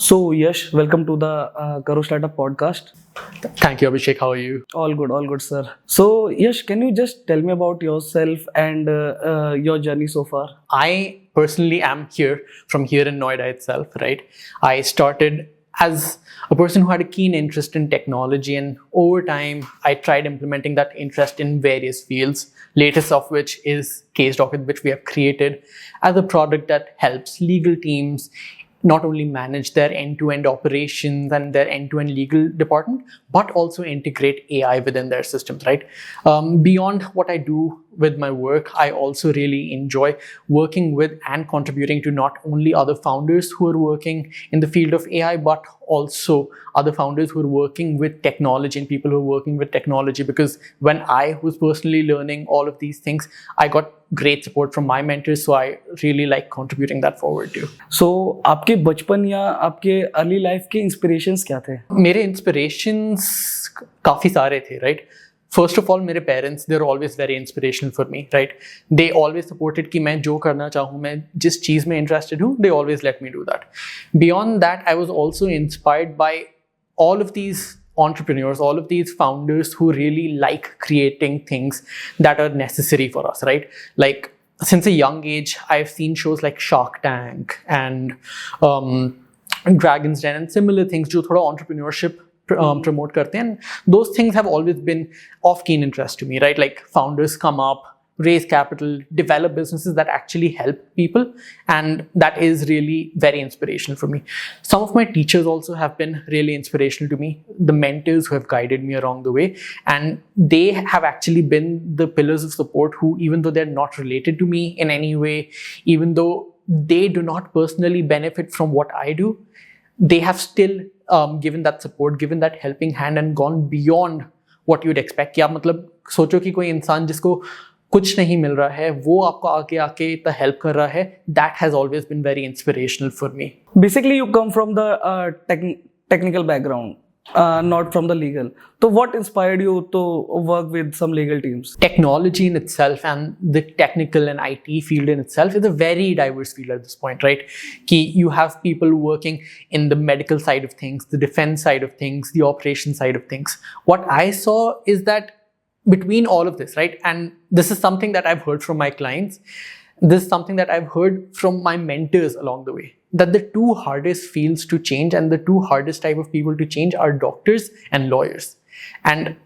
So, Yash, welcome to the KaroStartup podcast. Thank you, Abhishek. How are you? All good, sir. So, Yash, can you just tell me about yourself and your journey so far? I personally am from here in Noida itself, right? I started as a person who had a keen interest in technology, and over time, I tried implementing that interest in various fields, latest of which is casedocker, which we have created as a product that helps legal teams not only manage their end-to-end operations and their end-to-end legal department, but also integrate AI within their systems, right? Beyond what I do with my work, I also really enjoy working with and contributing to not only other founders who are working in the field of AI, but also other founders who are working with technology and people who are working with technology. Because when I was personally learning all of these things, I got great support from my mentors, so I really like contributing that forward too. So, आपके बचपन या आपके early life के inspirations क्या थे? मेरे inspirations काफ़ी सारे थे, right? First of all, मेरे parents, they're always very inspirational for me, right? They always supported कि मैं जो करना चाहूँ, मैं जिस चीज़ में interested हूँ, they always let me do that. Beyond that, I was also inspired by all of these entrepreneurs, all of these founders who really like creating things that are necessary for us, right? Like, since a young age, I've seen shows like Shark Tank and Dragon's Den and similar things जो थोड़ा entrepreneurship promote karte hain. Those things have always been of keen interest to me, right? Like founders come up, raise capital, develop businesses that actually help people, and that is really very inspirational for me. Some of my teachers also have been really inspirational to me, the mentors who have guided me along the way, and they have actually been the pillars of support who, even though they're not related to me in any way, even though they do not personally benefit from what I do, they have still given that support, given that helping hand and gone beyond what you'd expect. कि आप मतलब सोचो कि कोई इंसान जिसको कुछ नहीं मिल रहा है वो आपको आके आके इतना हेल्प कर रहा है, that has always been very inspirational for me. Basically, you come from the technical background, not from the legal. So, what inspired you to work with some legal teams? Technology in itself and the technical and IT field in itself is a very diverse field at this point, right? You have people working in the medical side of things, the defense side of things, the operation side of things. What I saw is that between all of this, right? And this is something that I've heard from my clients. This is something that I've heard from my mentors along the way, that the two hardest fields to change and the two hardest type of people to change are doctors and lawyers. And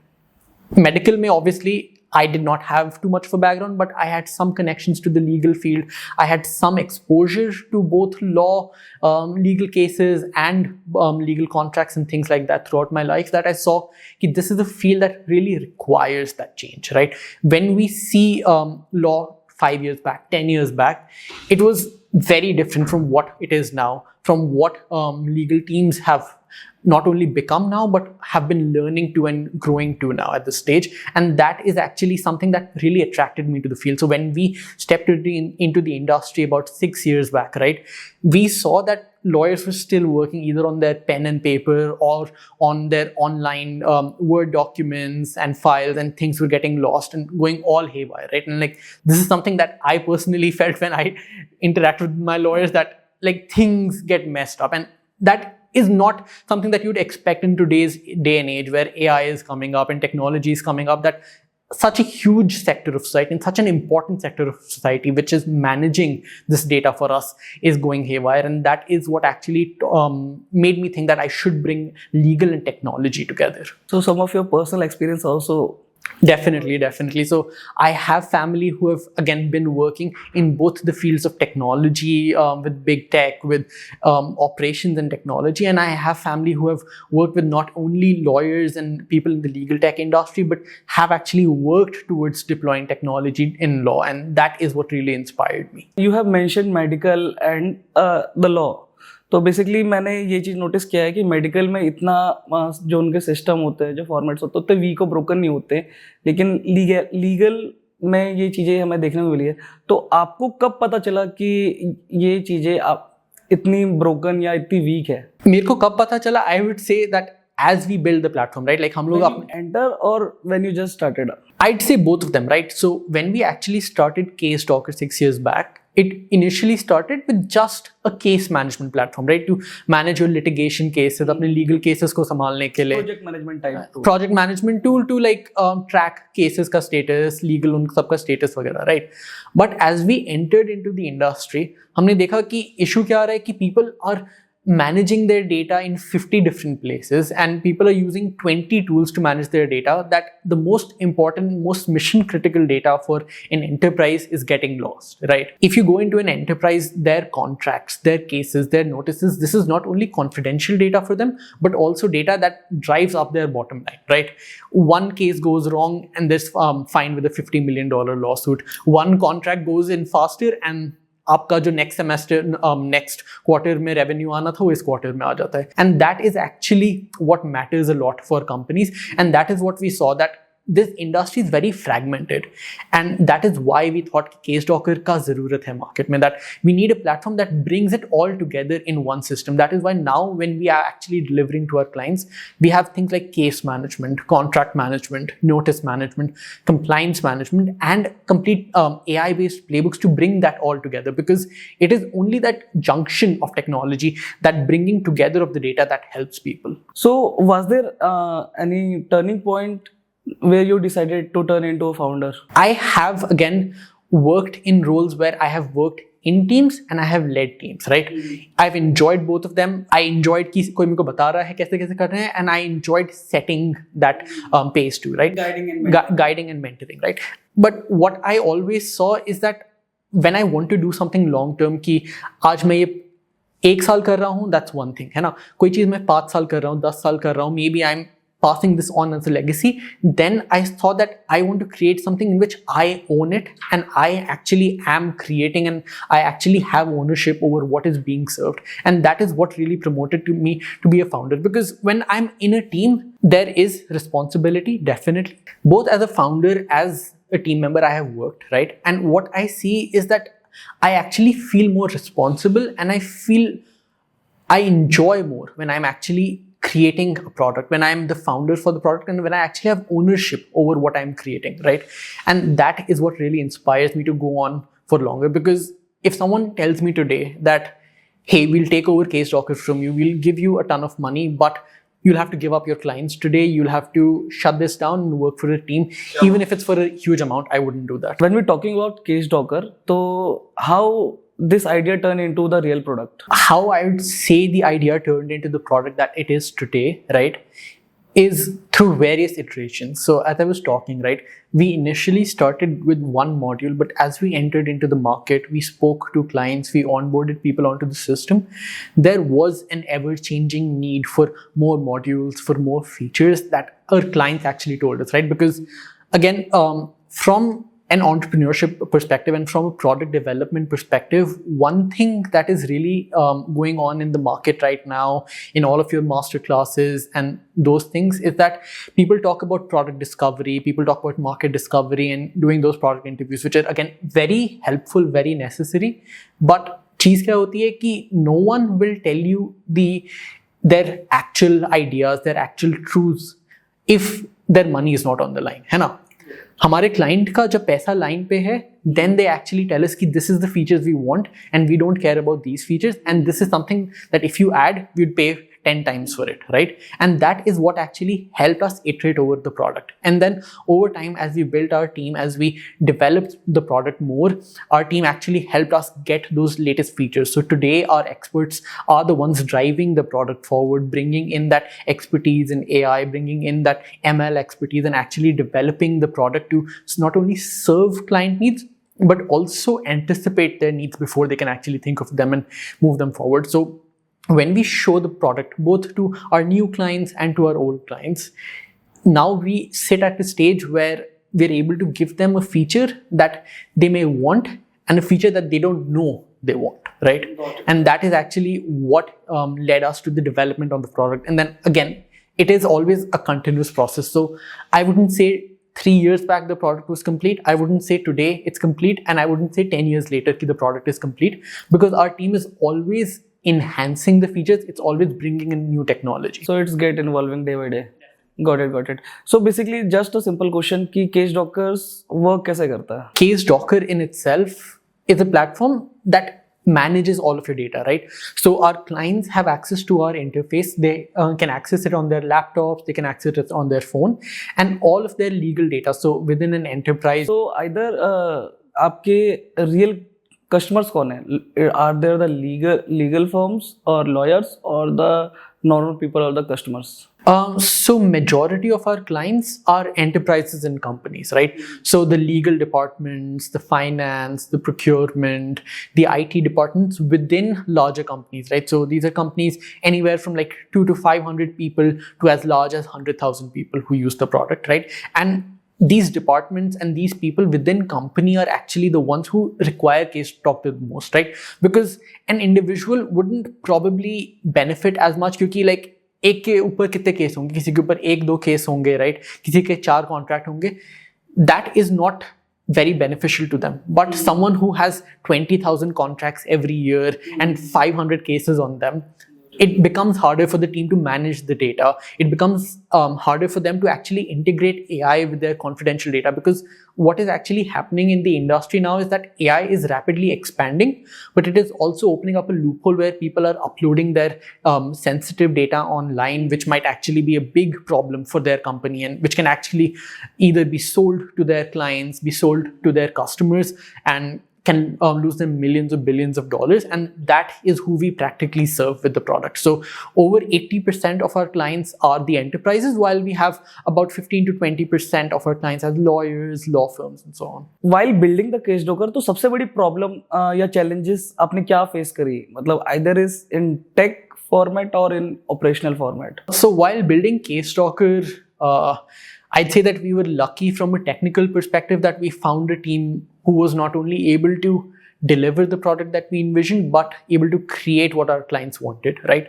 medical may obviously, I did not have too much of a background, but I had some connections to the legal field. I had some exposure to both law, legal cases and legal contracts and things like that throughout my life, that I saw that this is a field that really requires that change, right? When we see law 5 years back, 10 years back, it was very different from what it is now, from what legal teams have not only become now, but have been learning to and growing to now at this stage. And that is actually something that really attracted me to the field. So when we stepped into the industry about 6 years back, right, we saw that lawyers were still working either on their pen and paper or on their online Word documents and files, and things were getting lost and going all haywire, right? And like, this is something that I personally felt when I interact with my lawyers, that like things get messed up, and that is not something that you'd expect in today's day and age where AI is coming up and technology is coming up, that such a huge sector of society and such an important sector of society, which is managing this data for us, is going haywire. And that is what actually made me think that I should bring legal and technology together. So, some of your personal experience also. Definitely. So I have family who have again been working in both the fields of technology, with big tech, with operations and technology. And I have family who have worked with not only lawyers and people in the legal tech industry, but have actually worked towards deploying technology in law. And that is what really inspired me. You have mentioned medical and the law. तो basically मैंने ये चीज़ notice किया है कि medical में इतना जो उनके सिस्टम होते हैं, जो फॉर्मेट्स होते हैं, उतने वीक और ब्रोकन नहीं होते, लेकिन लीगल में ये चीज़ें हमें देखने में मिली है. तो आपको कब पता चला कि ये चीज़ें आप इतनी ब्रोकन या इतनी वीक है? मेरे को कब पता चला? I would say that as we build the platform, right? Like हम लोग enter or when you just started? I'd say both of them, right? So when we actually started casedocker 6 years back, it initially started with just a case management platform, right? To manage your litigation cases, अपने legal cases को संभालने के लिए project management type tool. Project management tool to like track cases का status, legal उन सब का status वगैरह, right? But as we entered into the industry, हमने देखा कि issue क्या आ रहा है कि people are managing their data in 50 different places, and people are using 20 tools to manage their data, that the most important, most mission critical data for an enterprise is getting lost, right? If you go into an enterprise, their contracts, their cases, their notices, this is not only confidential data for them, but also data that drives up their bottom line, right? One case goes wrong and there's fine with a $50 million lawsuit. One contract goes in faster and आपका जो next semester next quarter में revenue आना था वो इस quarter में आ जाता है. And that is actually what matters a lot for companies, and that is what we saw that this industry is very fragmented, and that is why we thought casedocker ka zarurat hai market mein, that we need a platform that brings it all together in one system. That is why now when we are actually delivering to our clients, we have things like case management, contract management, notice management, compliance management, and complete AI based playbooks to bring that all together, because it is only that junction of technology, that bringing together of the data, that helps people. So was there any turning point where you decided to turn into a founder? I have again worked in roles where I have worked in teams and I have led teams, right? I've enjoyed both of them. I enjoyed कि कोई मेरे को बता रहा है कैसे कैसे कर रहे हैं, and I enjoyed setting that pace too, right? Guiding and mentoring, right? But what I always saw is that when I want to do something long term, कि आज मैं ये 1 साल कर रहा हूँ, that's one thing, है ना? कोई चीज़ मैं 5 साल कर रहा हूँ, 10 साल कर रहा हूँ, maybe I'm passing this on as a legacy, then I thought that I want to create something in which I own it, and I actually am creating, and I actually have ownership over what is being served. And that is what really promoted to me to be a founder, because when I'm in a team, there is responsibility, definitely. Both as a founder, as a team member, I have worked, right? And what I see is that I actually feel more responsible, and I feel I enjoy more when I'm actually creating a product, when I'm the founder for the product, and when I actually have ownership over what I'm creating, right? And that is what really inspires me to go on for longer, because if someone tells me today that, hey, we'll take over casedocker from you, we'll give you a ton of money, but you'll have to give up your clients today, you'll have to shut this down and work for a team, even if it's for a huge amount, I wouldn't do that. When we're talking about casedocker, so how this idea turned into the real product? How I would say the idea turned into the product that it is today, right, is through various iterations. So as I was talking, right, we initially started with one module, but as we entered into the market, we spoke to clients, we onboarded people onto the system. There was an ever-changing need for more modules, for more features that our clients actually told us, right? Because again, from an entrepreneurship perspective and from a product development perspective, one thing that is really going on in the market right now, in all of your master classes and those things, is that people talk about product discovery, people talk about market discovery and doing those product interviews, which are again very helpful, very necessary. But चीज़ क्या होती है कि no one will tell you their actual ideas, their actual truths, if their money is not on the line, है ना? हमारे client का जब पैसा लाइन पे है, then they actually tell us कि this is the features we want and we don't care about these features, and this is something that if you add, we'd pay 10 times for it, right? And that is what actually helped us iterate over the product. And then over time, as we built our team, as we developed the product more, our team actually helped us get those latest features. So today our experts are the ones driving the product forward, bringing in that expertise in AI, bringing in that ML expertise, and actually developing the product to not only serve client needs, but also anticipate their needs before they can actually think of them and move them forward. So when we show the product both to our new clients and to our old clients, now we sit at the stage where we're able to give them a feature that they may want and a feature that they don't know they want, right? And that is actually what led us to the development of the product. And then again, it is always a continuous process. So I wouldn't say 3 years back the product was complete, I wouldn't say today it's complete, and I wouldn't say 10 years later the product is complete, because our team is always enhancing the features, it's always bringing in new technology. So it's get evolving day by day. Got it. So basically just a simple question कि casedockers work कैसे करता है? Casedocker in itself is a platform that manages all of your data, right? So our clients have access to our interface. They can access it on their laptops, they can access it on their phone, and all of their legal data. So within an enterprise. So either आपके real customers कौन है? Are there the legal firms or lawyers or the normal people or the customers? So majority of our clients are enterprises and companies, right? So the legal departments, the finance, the procurement, the IT departments within larger companies, right? So these are companies anywhere from like 2 to 500 people to as large as 100,000 people who use the product, right? And these departments and these people within company are actually the ones who require casedocker the most, right? Because an individual wouldn't probably benefit as much क्योंकि like एक के ऊपर कितने case होंगे, किसी के ऊपर 1-2 case होंगे, राइट? किसी के 4 कॉन्ट्रैक्ट होंगे. That is not very beneficial to them. But someone who has 20,000 contracts every year and 500 cases on them, it becomes harder for the team to manage the data. It becomes harder for them to actually integrate AI with their confidential data, because what is actually happening in the industry now is that AI is rapidly expanding, but it is also opening up a loophole where people are uploading their sensitive data online, which might actually be a big problem for their company, and which can actually either be sold to their clients, be sold to their customers, and can lose them millions or billions of dollars. And that is who we practically serve with the product. So over 80% of our clients are the enterprises, while we have about 15 to 20% of our clients as lawyers, law firms, and so on. While building the casedocker, तो सबसे बड़ी problem या challenges आपने क्या face करी? मतलब either is in tech format or in operational format. So while building casedocker, I'd say that we were lucky from a technical perspective that we found a team who was not only able to deliver the product that we envisioned, but able to create what our clients wanted, right?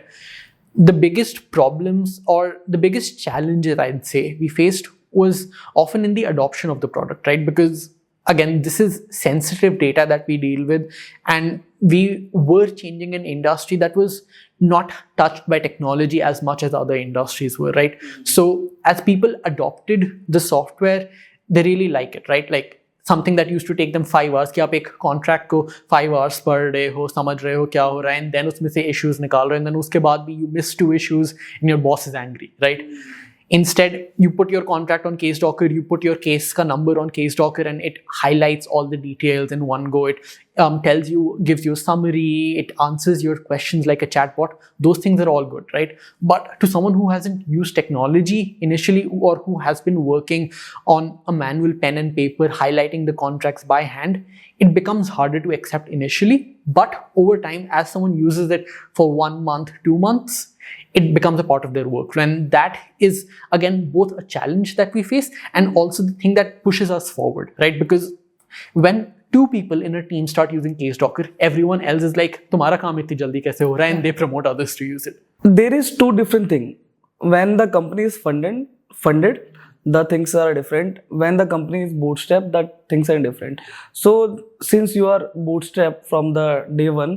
The biggest problems or the biggest challenges I'd say we faced was often in the adoption of the product, right? Because again, this is sensitive data that we deal with, and we were changing an industry that was not touched by technology as much as other industries were, right? So as people adopted the software, they really like it, right? Like something that used to take them 5 hours, कि आप एक contract को 5 hours per day हो, समझ रहे हो क्या हो रहा है, and then उसमें से issues निकाल रहे हो, and then उसके बाद भी you miss 2 issues and your boss is angry, right? Instead, you put your contract on casedocker, you put your case ka number on casedocker, and it highlights all the details in one go. It tells you, gives you a summary, it answers your questions like a chatbot. Those things are all good, right? But to someone who hasn't used technology initially, or who has been working on a manual pen and paper, highlighting the contracts by hand, it becomes harder to accept initially. But over time, as someone uses it for 1 month, 2 months, it becomes a part of their workflow. And that is, again, both a challenge that we face and also the thing that pushes us forward, right? Because when 2 people in a team start using casedocker, everyone else is like, "Tumhara kaam itni jaldi kaise ho raha hai?" And they promote others to use it. There is 2 different things. When the company is funded, the things are different. When the company is bootstrapped, the things are different. So since you are bootstrapped from the day one,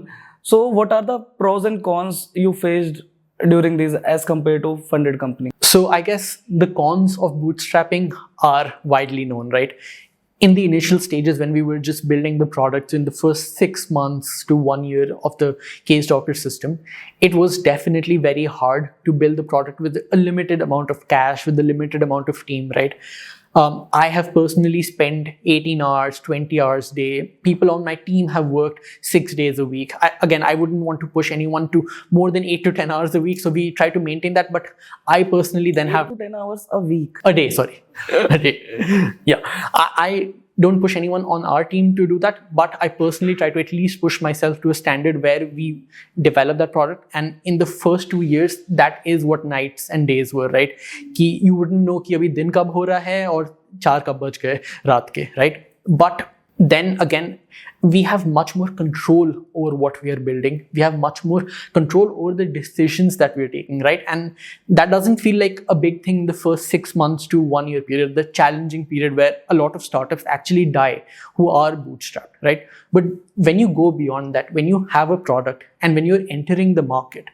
so what are the pros and cons you faced during these as compared to funded company? So I guess the cons of bootstrapping are widely known, right? In the initial stages, when we were just building the product in the first 6 months to 1 year of the casedocker system, it was definitely very hard to build the product with a limited amount of cash, with a limited amount of team, right? I have personally spent 18 hours, 20 hours a day. People on my team have worked 6 days a week. I wouldn't want to push anyone to more than 8 to 10 hours a week. So we try to maintain that. But I personally then 8 have to 10 hours a week. a day, sorry. A day. Yeah. I don't push anyone on our team to do that, but I personally try to at least push myself to a standard where we develop that product. And in the first 2 years, that is what nights and days were, right? कि you wouldn't know कि अभी दिन कब हो रहा है और 4 कब बज गए रात के, right? But then again, we have much more control over what we are building. We have much more control over the decisions that we're taking, right? And that doesn't feel like a big thing in the first 6 months to 1 year period, the challenging period where a lot of startups actually die who are bootstrapped, right? But when you go beyond that, when you have a product and when you're entering the market,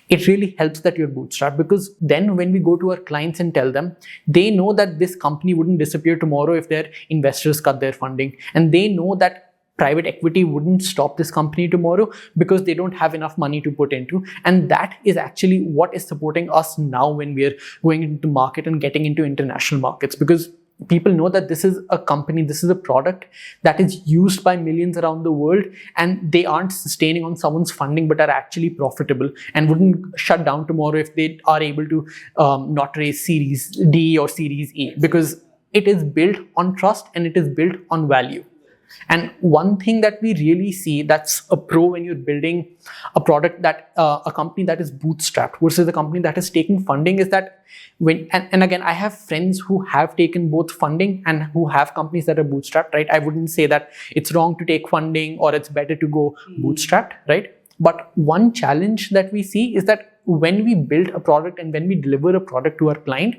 it really helps that you're bootstrapped, because then when we go to our clients and tell them, they know that this company wouldn't disappear tomorrow if their investors cut their funding. And they know that private equity wouldn't stop this company tomorrow because they don't have enough money to put into. And that is actually what is supporting us now when we are going into market and getting into international markets, because people know that this is a company, this is a product that is used by millions around the world, and they aren't sustaining on someone's funding but are actually profitable and wouldn't shut down tomorrow if they are able to not raise Series D or Series E, because it is built on trust and it is built on value. And one thing that we really see that's a pro when you're building a product that a company that is bootstrapped versus a company that is taking funding is that and again, I have friends who have taken both funding and who have companies that are bootstrapped, right? I wouldn't say that it's wrong to take funding or it's better to go bootstrapped, right? But one challenge that we see is that when we build a product and when we deliver a product to our client,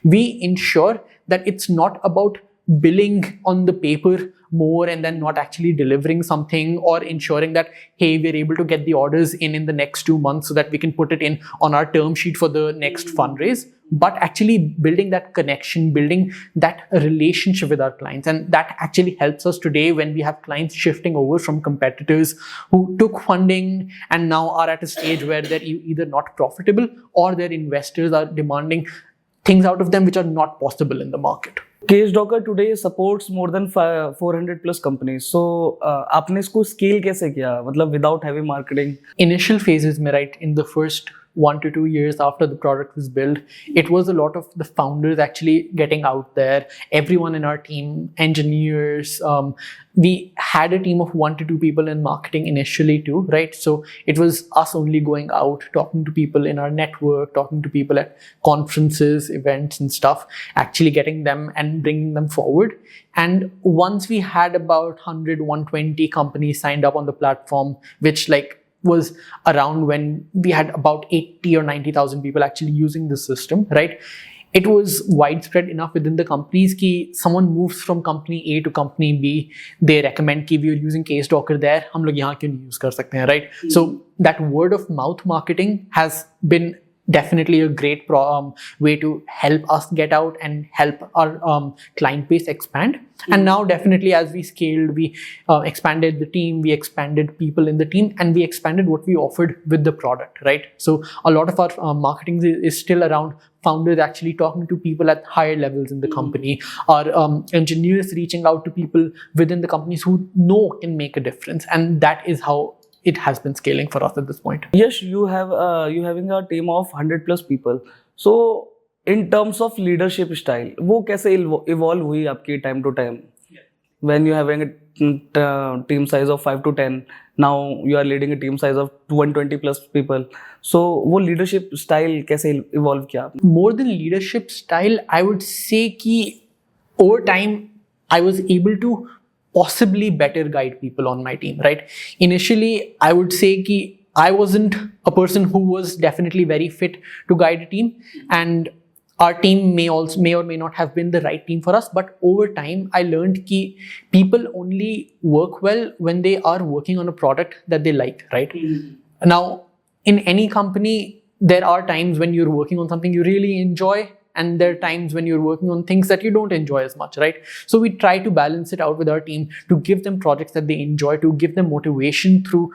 we ensure that it's not about billing on the paper more and then not actually delivering something, or ensuring that, hey, we're able to get the orders in the next 2 months so that we can put it in on our term sheet for the next fundraise, but actually building that connection, building that relationship with our clients. And that actually helps us today when we have clients shifting over from competitors who took funding and now are at a stage where they're either not profitable or their investors are demanding things out of them which are not possible in the market. casedocker today supports more than 400 plus companies. So आपने इसको scale कैसे किया, मतलब without heavy marketing? Initial phases में, right, in the first 1 to 2 years after the product was built, it was a lot of the founders actually getting out there, everyone in our team, engineers. We had a team of 1 to 2 people in marketing initially too, right? So it was us only going out, talking to people in our network, talking to people at conferences, events and stuff, actually getting them and bringing them forward. And once we had about 100, 120 companies signed up on the platform, which was around when we had about 80 or 90,000 people actually using the system, right? It was widespread enough within the companies कि someone moves from company A to company B, they recommend कि we are using casedocker there, हम लोग यहाँ क्यों नहीं use कर सकते हैं, right? So that word of mouth marketing has been definitely a great way to help us get out and help our client base expand. And now definitely as we scaled, we expanded the team, we expanded people in the team, and we expanded what we offered with the product, right? So a lot of our marketing is still around founders actually talking to people at higher levels in the company, or engineers reaching out to people within the companies who know can make a difference. And that is how it has been scaling for us at this point. Yes, you having a team of 100 plus people. So in terms of leadership style, वो कैसे evolve हुई आपकी time to time? When you having a team size of 5 to 10, now you are leading a team size of 120 plus people. So वो leadership style कैसे evolve किया? More than leadership style, I would say कि over time I was able to possibly better guide people on my team, right? Initially, I would say कि I wasn't a person who was definitely very fit to guide a team, and our team may or may not have been the right team for us. But over time, I learned कि people only work well when they are working on a product that they like, right? Now, in any company, there are times when you're working on something you really enjoy, and there are times when you're working on things that you don't enjoy as much, right? So we try to balance it out with our team to give them projects that they enjoy, to give them motivation through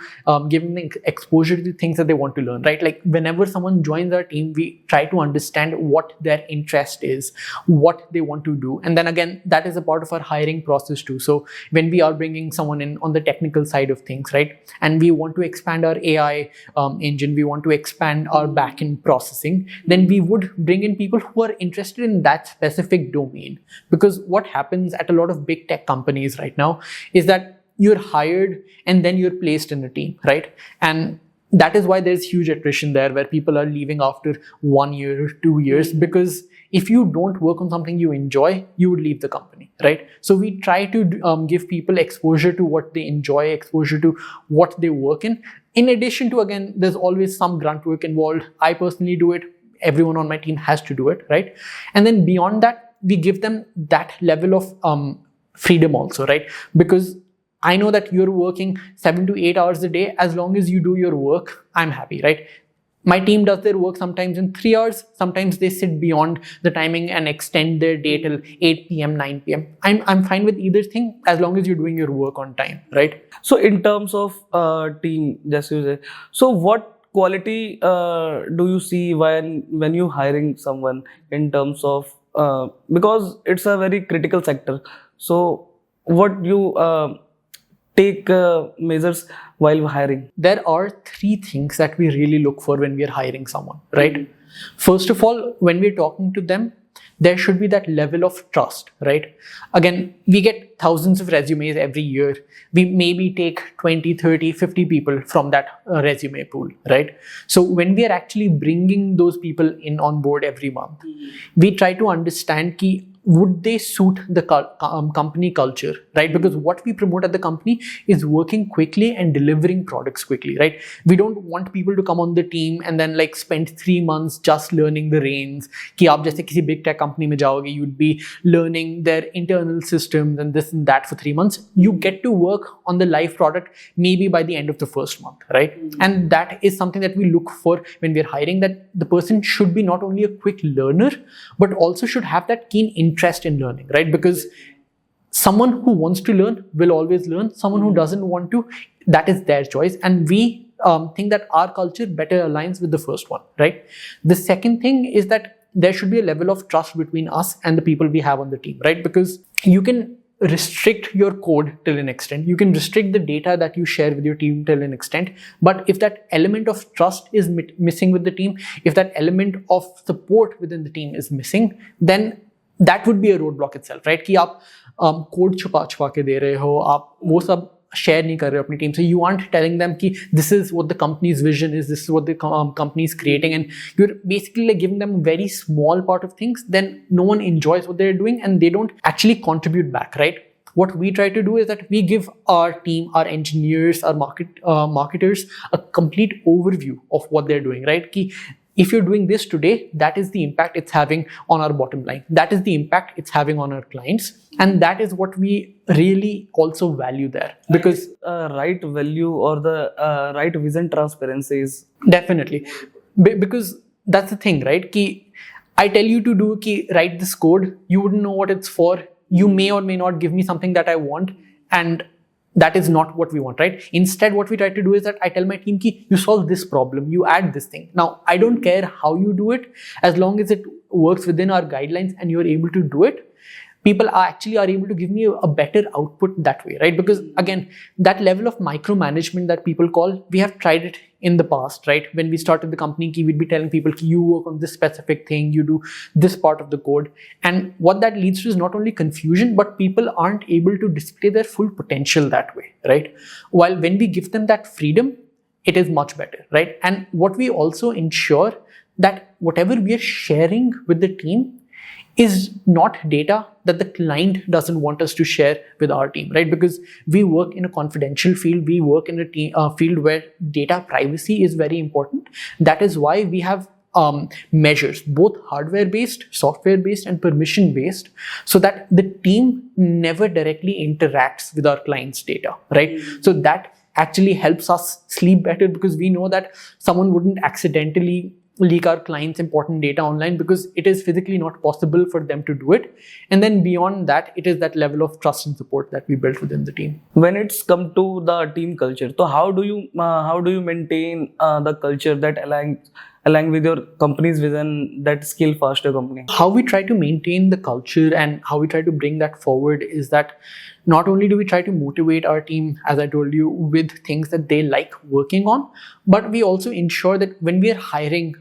giving them exposure to things that they want to learn, right? Like whenever someone joins our team, we try to understand what their interest is, what they want to do. And then again, that is a part of our hiring process too. So when we are bringing someone in on the technical side of things, right? And we want to expand our AI engine, we want to expand our backend processing, then we would bring in people who are interested in that specific domain. Because what happens at a lot of big tech companies right now is that you're hired and then you're placed in a team, right? And that is why there's huge attrition there, where people are leaving after 1 year or 2 years, because if you don't work on something you enjoy, you would leave the company, right? So we try to give people exposure to what they enjoy, exposure to what they work in addition to, again, there's always some grunt work involved. I personally do it. Everyone on my team has to do it, right? And then beyond that, we give them that level of freedom also, right? Because I know that you're working 7 to 8 hours a day. As long as you do your work, I'm happy, right? My team does their work sometimes in 3 hours, sometimes they sit beyond the timing and extend their day till 8 p.m., 9 p.m. I'm fine with either thing as long as you're doing your work on time, right? So in terms of team, just you say, so what quality do you see when you hiring someone in terms of because it's a very critical sector. So what you take measures while hiring? There are 3 things that we really look for when we are hiring someone, right? First of all, when we're talking to them, there should be that level of trust, right? Again, we get thousands of resumes every year. We maybe take 20, 30, 50 people from that resume pool, right? So when we are actually bringing those people in on board every month, we try to understand would they suit the company culture, right? Because what we promote at the company is working quickly and delivering products quickly, right? We don't want people to come on the team and then like spend 3 months just learning the reins. कि आप जैसे किसी big tech company में जाओगे, you'd be learning their internal systems and this and that for 3 months. You get to work on the live product maybe by the end of the first month, right? And that is something that we look for when we're hiring, that the person should be not only a quick learner, but also should have that keen interest in learning, right? Because someone who wants to learn will always learn. Someone who doesn't want to, that is their choice. And we think that our culture better aligns with the first one, right? The second thing is that there should be a level of trust between us and the people we have on the team, right? Because you can restrict your code till an extent. You can restrict the data that you share with your team till an extent. But if that element of trust is missing with the team, if that element of support within the team is missing, then that would be a roadblock itself, right? कि आप code छुपा के दे रहे हो, आप वो सब share नहीं कर रहे हो अपनी team से. You aren't telling them कि this is what the company's vision is, this is what the company is creating, and you're basically like giving them a very small part of things. Then no one enjoys what they're doing and they don't actually contribute back, right? What we try to do is that we give our team, our engineers, our marketers a complete overview of what they're doing, right? कि if you're doing this today, that is the impact it's having on our bottom line. That is the impact it's having on our clients. And that is what we really also value there. Because right value or the right vision transparency is... Definitely. Because that's the thing, right? I tell you to do, write this code, you wouldn't know what it's for. You may or may not give me something that I want. And that is not what we want, right? Instead, what we try to do is that I tell my team, you solve this problem, you add this thing. Now, I don't care how you do it, as long as it works within our guidelines and you're able to do it. People are able to give me a better output that way, right? Because again, that level of micromanagement that people call, we have tried it in the past, right? When we started the company, we'd be telling people, you work on this specific thing, you do this part of the code. And what that leads to is not only confusion, but people aren't able to display their full potential that way, right? While when we give them that freedom, it is much better, right? And what we also ensure that whatever we are sharing with the team is not data that the client doesn't want us to share with our team, right? Because we work in a confidential field, we work in a field where data privacy is very important. That is why we have measures, both hardware-based, software-based, and permission-based, so that the team never directly interacts with our client's data, right? So that actually helps us sleep better, because we know that someone wouldn't accidentally leak our clients' important data online, because it is physically not possible for them to do it. And then beyond that, it is that level of trust and support that we built within the team. When it's come to the team culture, so how do you maintain the culture that align with your company's vision, that scale faster company? How we try to maintain the culture and how we try to bring that forward is that not only do we try to motivate our team, as I told you, with things that they like working on, but we also ensure that when we are hiring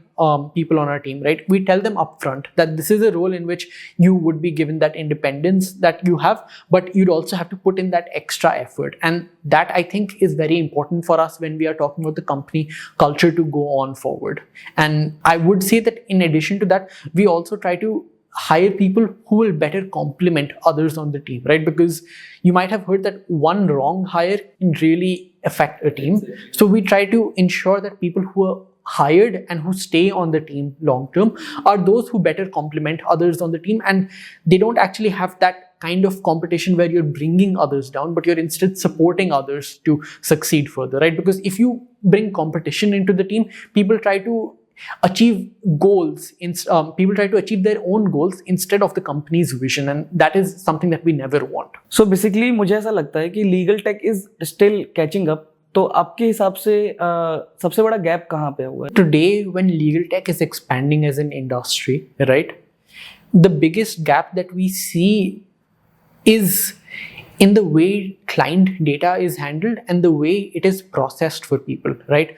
people on our team, right, we tell them upfront that this is a role in which you would be given that independence that you have, but you'd also have to put in that extra effort. And that, I think, is very important for us when we are talking about the company culture to go on forward. And I would say that in addition to that, we also try to hire people who will better complement others on the team, right? Because you might have heard that one wrong hire can really affect a team. So we try to ensure that people who are hired and who stay on the team long term are those who better complement others on the team, and they don't actually have that kind of competition where you're bringing others down, but you're instead supporting others to succeed further, right? Because if you bring competition into the team, people try to achieve goals, people try to achieve their own goals instead of the company's vision, and that is something that we never want. So basically मुझे ऐसा लगता है कि legal tech is still catching up. तो आपके हिसाब से सबसे बड़ा गैप कहाँ पे हुआ है? Today, when legal tech is expanding as an industry, right, the biggest gap that we see is in the way client data is handled and the way it is processed for people, right?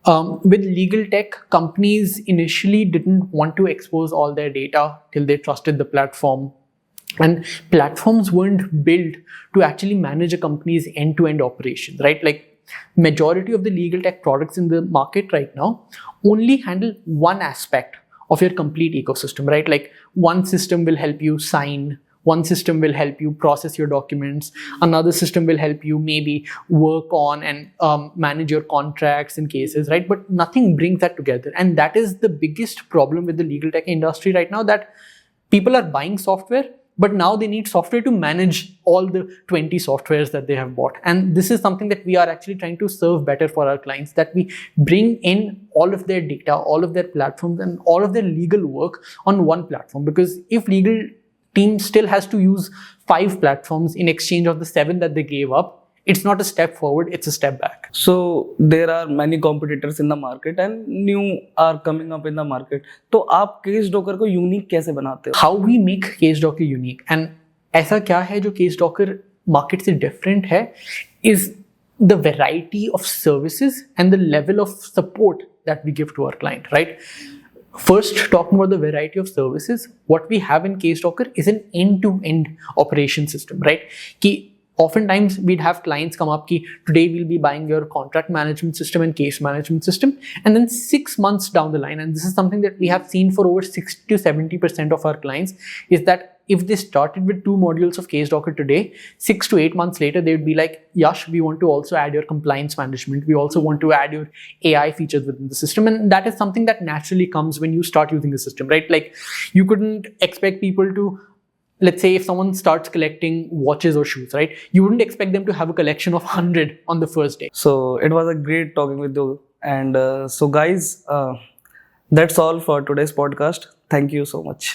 With legal tech, companies initially didn't want to expose all their data till they trusted the platform. And platforms weren't built to actually manage a company's end-to-end operations, right? Like, majority of the legal tech products in the market right now only handle one aspect of your complete ecosystem, right? Like, one system will help you sign, one system will help you process your documents, another system will help you maybe work on and manage your contracts and cases, right? But nothing brings that together. And that is the biggest problem with the legal tech industry right now, that people are buying software, but now they need software to manage all the 20 softwares that they have bought. And this is something that we are actually trying to serve better for our clients, that we bring in all of their data, all of their platforms, and all of their legal work on one platform. Because if legal team still has to use 5 platforms in exchange of the 7 that they gave up, it's not a step forward, it's a step back. So there are many competitors in the market and new are coming up in the market. तो आप casedocker को unique कैसे बनाते हो? How we make casedocker unique, and ऐसा क्या है जो casedocker market से different है, is the variety of services and the level of support that we give to our client, right? First, talking about the variety of services, what we have in casedocker is an end-to-end operation system, right? Ki oftentimes we'd have clients come up ki today we'll be buying your contract management system and case management system, and then 6 months down the line, and this is something that we have seen for over 60 to 70% of our clients, is that if they started with 2 modules of casedocker today, 6 to 8 months later they would be like, Yash, we want to also add your compliance management, we also want to add your AI features within the system. And that is something that naturally comes when you start using the system, right? Like, you couldn't expect people to, let's say if someone starts collecting watches or shoes, right? You wouldn't expect them to have a collection of 100 on the first day. So it was a great talking with you. And so guys, that's all for today's podcast. Thank you so much.